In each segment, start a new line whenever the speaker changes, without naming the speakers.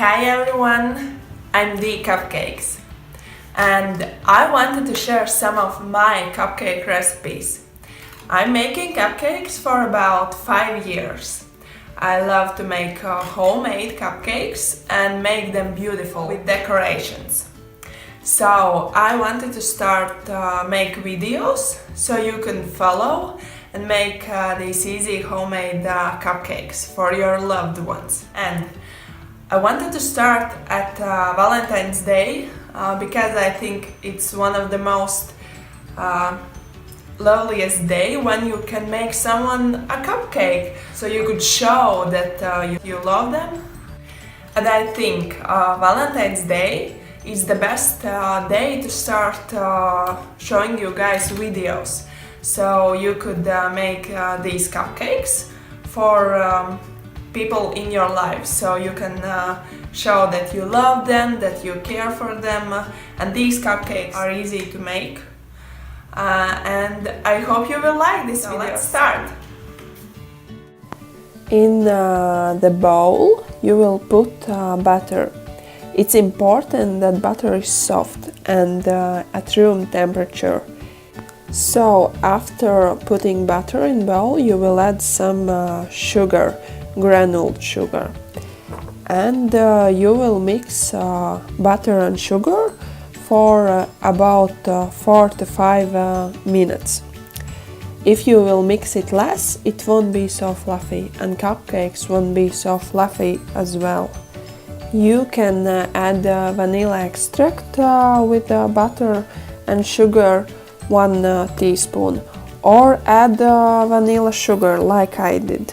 Hi everyone, I'm the Cupcakes and I wanted to share some of my cupcake recipes. I'm making cupcakes for about 5 years. I love to make homemade cupcakes and make them beautiful with decorations. So I wanted to start make videos so you can follow and make these easy homemade cupcakes for your loved ones. And I wanted to start at Valentine's Day because I think it's one of the most loveliest day when you can make someone a cupcake so you could show that you love them. And I think Valentine's Day is the best day to start showing you guys videos. So you could make these cupcakes for people in your life, so you can show that you love them, that you care for them, and these cupcakes are easy to make. And I hope you will like this video. Let's start!
In the bowl you will put butter. It's important that butter is soft and at room temperature. So after putting butter in bowl you will add some sugar, granuled sugar, and you will mix butter and sugar for about 4 to 5 minutes. If you will mix it less, it won't be so fluffy, and cupcakes won't be so fluffy as well. You can add vanilla extract with butter and sugar, 1 teaspoon, or add vanilla sugar like I did.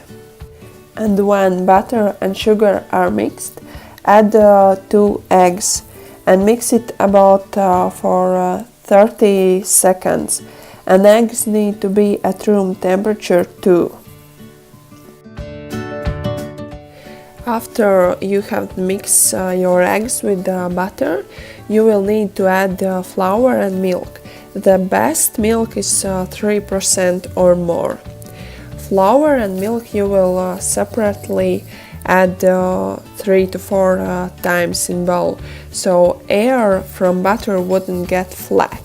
And when butter and sugar are mixed, add 2 eggs and mix it about for 30 seconds. And eggs need to be at room temperature too. After you have mixed your eggs with butter, you will need to add flour and milk. The best milk is 3% or more. Flour and milk you will separately add 3 to 4 times in bowl, so air from butter wouldn't get flat.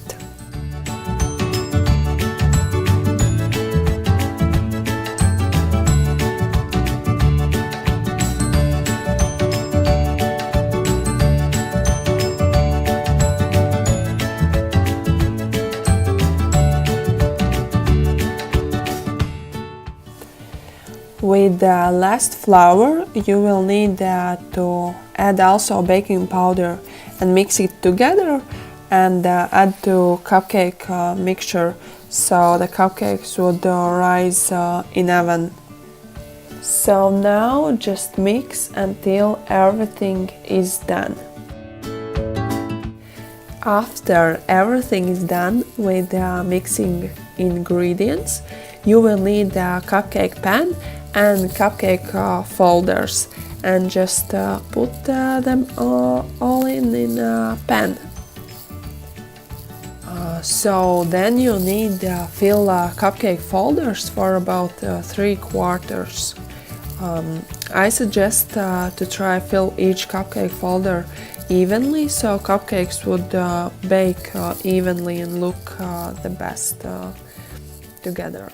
With the last flour you will need to add also baking powder and mix it together and add to cupcake mixture so the cupcakes would rise in oven. So now just mix until everything is done. After everything is done with mixing ingredients, you will need a cupcake pan and cupcake folders, and just put them all in a pan. So then you need fill cupcake folders for about 3/4. I suggest to try fill each cupcake folder evenly, so cupcakes would bake evenly and look the best together.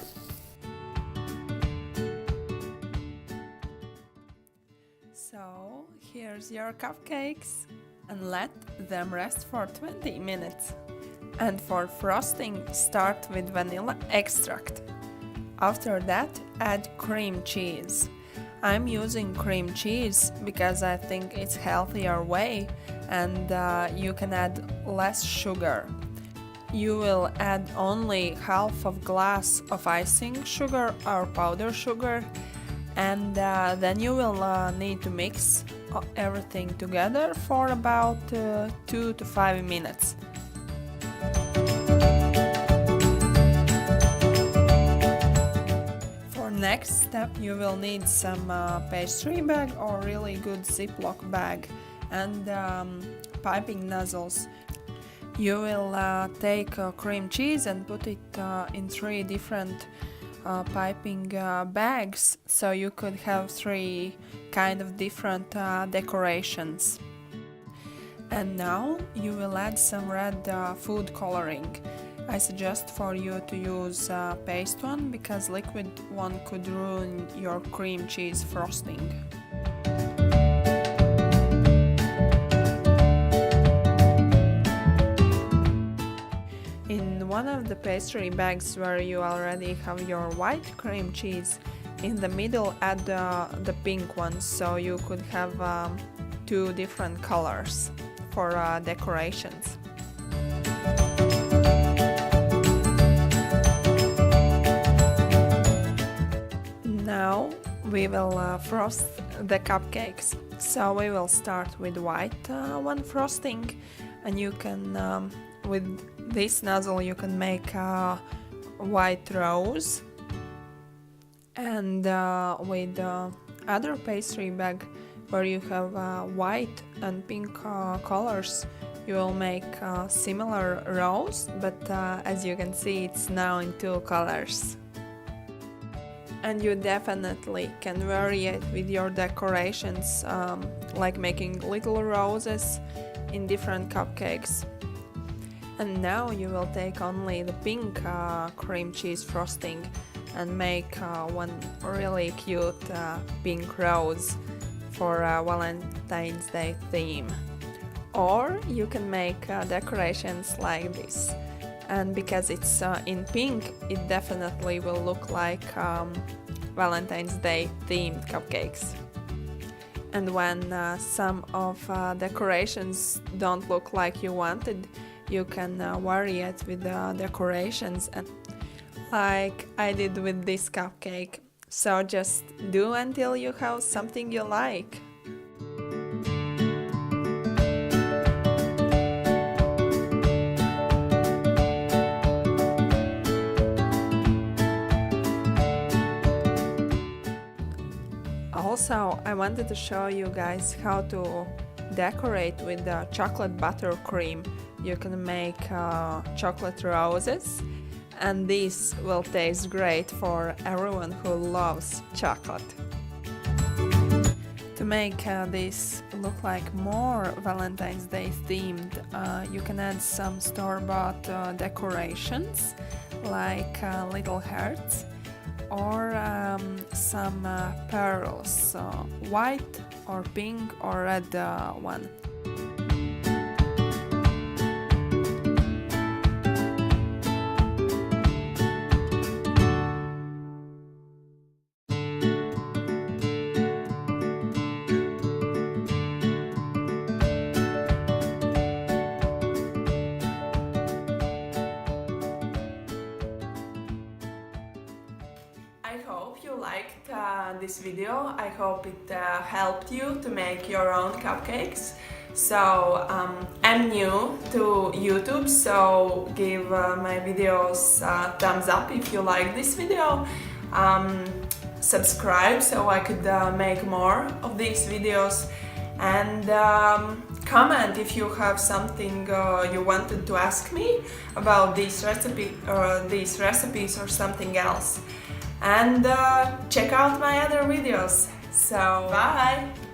So here's your cupcakes, and let them rest for 20 minutes. And for frosting, start with vanilla extract. After that, add cream cheese. I'm using cream cheese because I think it's healthier way, and you can add less sugar. You will add only half of glass of icing sugar or powder sugar, and then you will need to mix everything together for about 2 to 5 minutes. For next step you will need some pastry bag or really good Ziploc bag and piping nozzles. You will take cream cheese and put it in 3 different piping bags, so you could have 3 kind of different decorations. And now you will add some red food coloring. I suggest for you to use paste one, because liquid one could ruin your cream cheese frosting. In one of the pastry bags where you already have your white cream cheese, in the middle add the pink one, so you could have 2 different colors for decorations. Now we will frost the cupcakes. So we will start with white one frosting, and you can with this nozzle you can make white rose, and with other pastry bag where you have white and pink colors, you will make similar rose, but as you can see, it's now in 2 colors. And you definitely can vary it with your decorations, like making little roses in different cupcakes. And now you will take only the pink cream cheese frosting and make one really cute pink rose for Valentine's Day theme. Or you can make decorations like this. And because it's in pink, it definitely will look like Valentine's Day themed cupcakes. And when some of decorations don't look like you wanted, you can vary it with the decorations, and like I did with this cupcake. So just do until you have something you like. Also, I wanted to show you guys how to decorate with the chocolate buttercream. You can make chocolate roses, and this will taste great for everyone who loves chocolate. To make this look like more Valentine's Day themed, you can add some store-bought decorations like little hearts, or some pearls, white or pink or red one.
I hope you liked this video. I hope it helped you to make your own cupcakes. So I'm new to YouTube, so give my videos a thumbs up if you like this video. Subscribe so I could make more of these videos, and comment if you have something you wanted to ask me about this recipe or these recipes or something else. And check out my other videos. So bye!